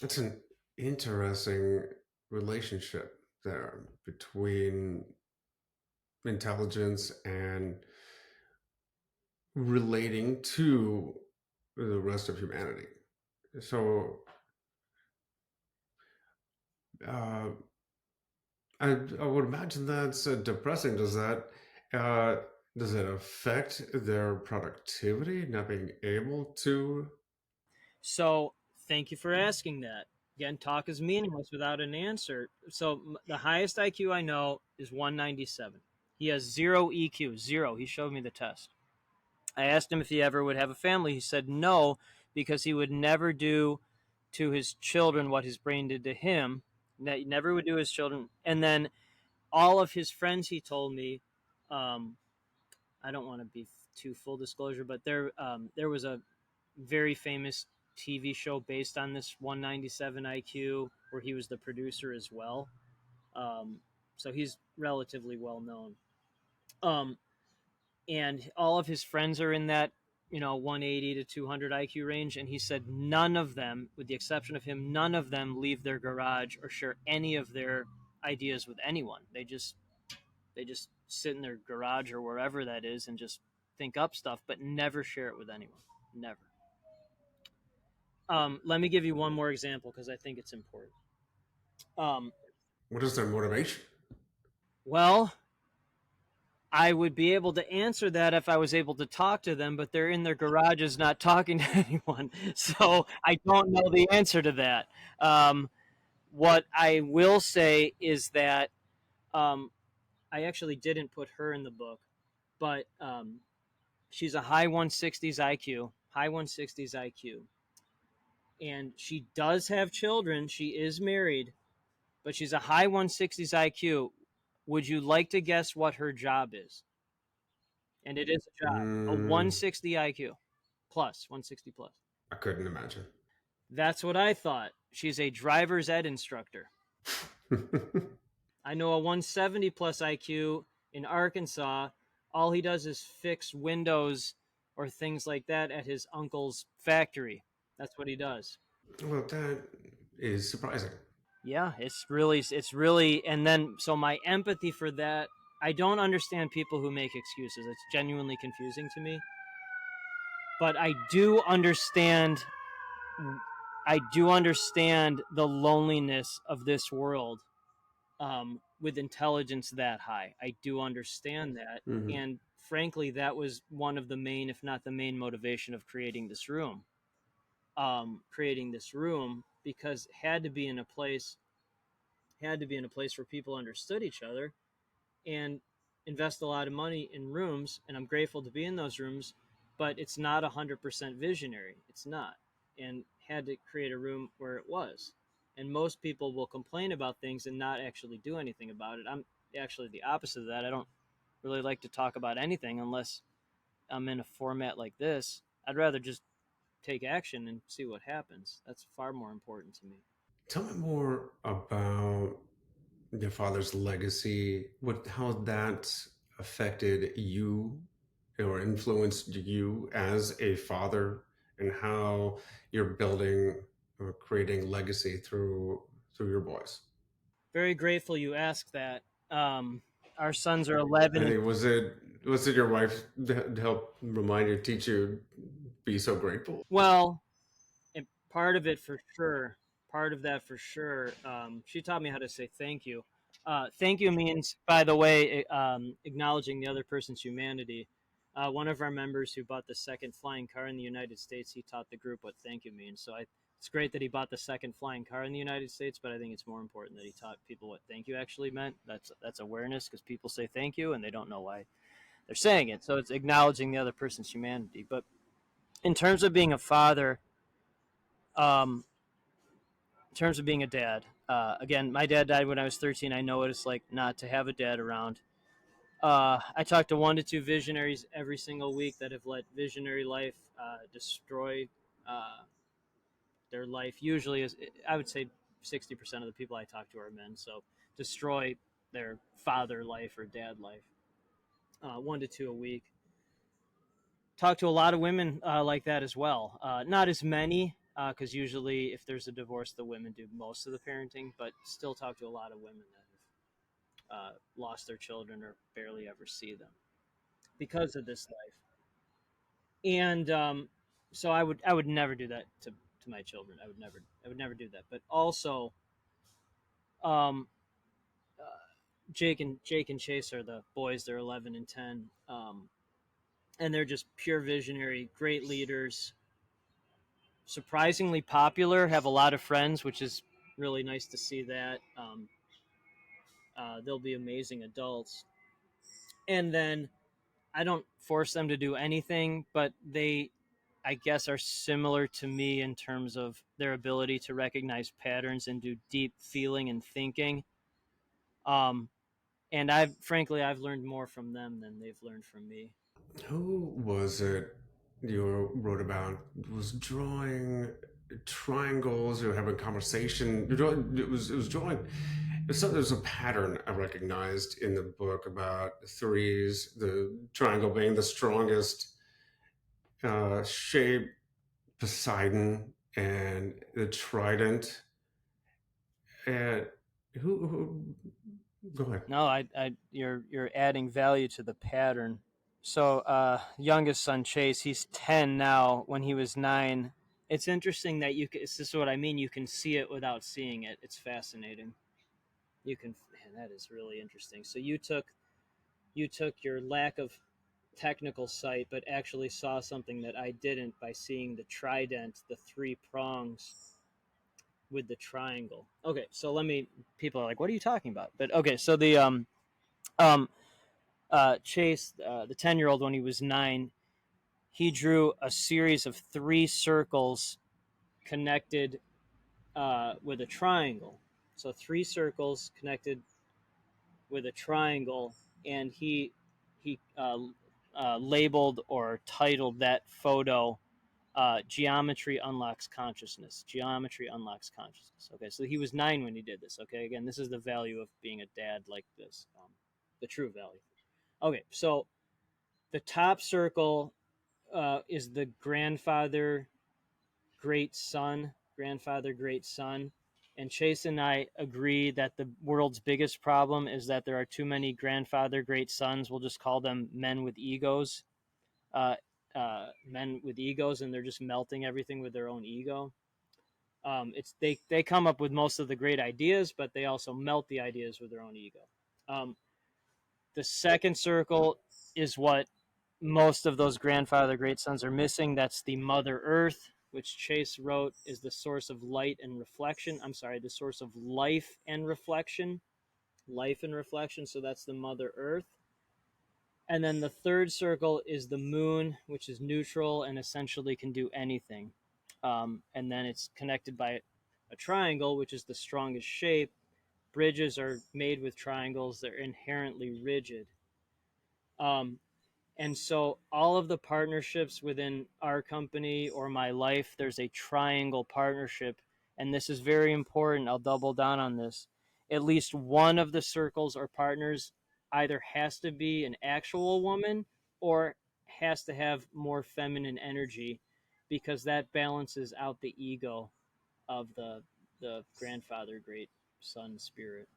It's an interesting relationship there between intelligence and relating to the rest of humanity. So, uh, I would imagine that's depressing. Uh, does it affect their productivity, not being able to? So thank you for asking that. Again, talk is meaningless without an answer. So the highest IQ I know is 197. He has zero EQ, zero. He showed me the test. I asked him if he ever would have a family. He said no, because he would never do to his children what his brain did to him. That he never would do his children. And then all of his friends, he told me, um, I don't want to be too full disclosure, but there was a very famous TV show based on this 197 IQ where he was the producer as well. Um, so he's relatively well known. Um, and all of his friends are in that 180 to 200 IQ range, and he said none of them, with the exception of him, none of them leave their garage or share any of their ideas with anyone. They just sit in their garage or wherever that is and just think up stuff, but never share it with anyone. Never. Let me give you one more example because I think it's important. Um, What is their motivation? well, I would be able to answer that if I was able to talk to them, but they're in their garages not talking to anyone. So I don't know the answer to that. What I will say is that um, I actually didn't put her in the book, but she's a high 160s IQ, high 160s IQ. And she does have children. She is married, but she's a high 160s IQ. Would you like to guess what her job is? And it is a job, a Mm, 160 IQ plus, 160 plus. I couldn't imagine. That's what I thought. She's a driver's ed instructor. I know a 170 plus IQ in Arkansas. All he does is fix windows or things like that at his uncle's factory. That's what he does. Well, that is surprising. Yeah, it's really, and then so my empathy for that, I don't understand people who make excuses. It's genuinely confusing to me. But I do understand the loneliness of this world with intelligence that high. I do understand that, Hmm. and frankly, that was one of the main, if not the main, motivation of creating this room. Creating this room because it had to be in a place where people understood each other and invest a lot of money in rooms, and I'm grateful to be in those rooms, but it's not 100% visionary. It's not. And had to create a room where it was. And most people will complain about things and not actually do anything about it. I'm actually the opposite of that. I don't really like to talk about anything unless I'm in a format like this. I'd rather just take action and see what happens. That's far more important to me. Tell me more about your father's legacy, what how that affected you or influenced you as a father, and how you're building or creating legacy through your boys. Very grateful you asked that. Our sons are 11 I and think was it your wife that helped remind you, teach you, be so grateful? well, and part of it for sure, part of that for sure. She taught me how to say thank you. Thank you means, by the way, acknowledging the other person's humanity. One of our members who bought the second flying car in the United States, he taught the group what thank you means. It's great that he bought the second flying car in the United States, but I think it's more important that he taught people what thank you actually meant. That's awareness, because people say thank you and they don't know why they're saying it. So it's acknowledging the other person's humanity. But in terms of being a father, um, in terms of being a dad, again, my dad died when I was 13. I know what it's like not to have a dad around. I talk to 1 to 2 visionaries every single week that have let visionary life destroy uh, their life. Usually, is I would say 60% of the people I talk to are men. So destroy their father life or dad life. 1 to 2 a week. Talk to a lot of women like that as well. Not as many. because usually if there's a divorce, the women do most of the parenting, but still talk to a lot of women that have lost their children or barely ever see them because of this life. And so I would never do that to my children. I would never do that. But also, um, uh, Jake and Chase are the boys. They're 11 and 10, and they're just pure visionary, great leaders, surprisingly popular. Have a lot of friends, which is really nice to see that. They'll be amazing adults. And then I don't force them to do anything, but they, I guess, are similar to me in terms of their ability to recognize patterns and do deep feeling and thinking. Um, and I've learned more from them than they've learned from me. Who was it you wrote about was drawing triangles or having conversation? It was drawing. There's a pattern I recognized in the book about threes, the triangle being the strongest shape, Poseidon, and the trident. And who go ahead. No, you're adding value to the pattern. So, youngest son Chase, he's 10 now. When he was 9, it's interesting that this is what I mean. You can see it without seeing it. It's fascinating. You can, man, that is really interesting. So you took your lack of technical sight, but actually saw something that I didn't by seeing the trident, the three prongs with the triangle. Okay, so let me. People are like, "What are you talking about?" But okay, so the um Chase, the 10-year-old, when he was 9, he drew a series of three circles connected with a triangle. So three circles connected with a triangle, and he labeled or titled that photo "Geometry Unlocks Consciousness." Geometry unlocks consciousness. Okay, so he was 9 when he did this. Okay, again, this is the value of being a dad like this, the true value. Okay, so the top circle is the grandfather, great son. And Chase and I agree that the world's biggest problem is that there are too many grandfather, great sons. We'll just call them men with egos. Men with egos, and they're just melting everything with their own ego. It's they come up with most of the great ideas, but they also melt the ideas with their own ego. Um, the second circle is what most of those grandfather great sons are missing. That's the Mother Earth, which Chase wrote is the source of light and reflection. I'm sorry, the source of life and reflection. Life and reflection. So that's the Mother Earth. And then the third circle is the moon, which is neutral and essentially can do anything. And then it's connected by a triangle, which is the strongest shape. Bridges are made with triangles, they're inherently rigid. Um, and so all of the partnerships within our company or my life, there's a triangle partnership. And this is very important. I'll double down on this. At least one of the circles or partners either has to be an actual woman or has to have more feminine energy, because that balances out the ego of the grandfather great son spirit.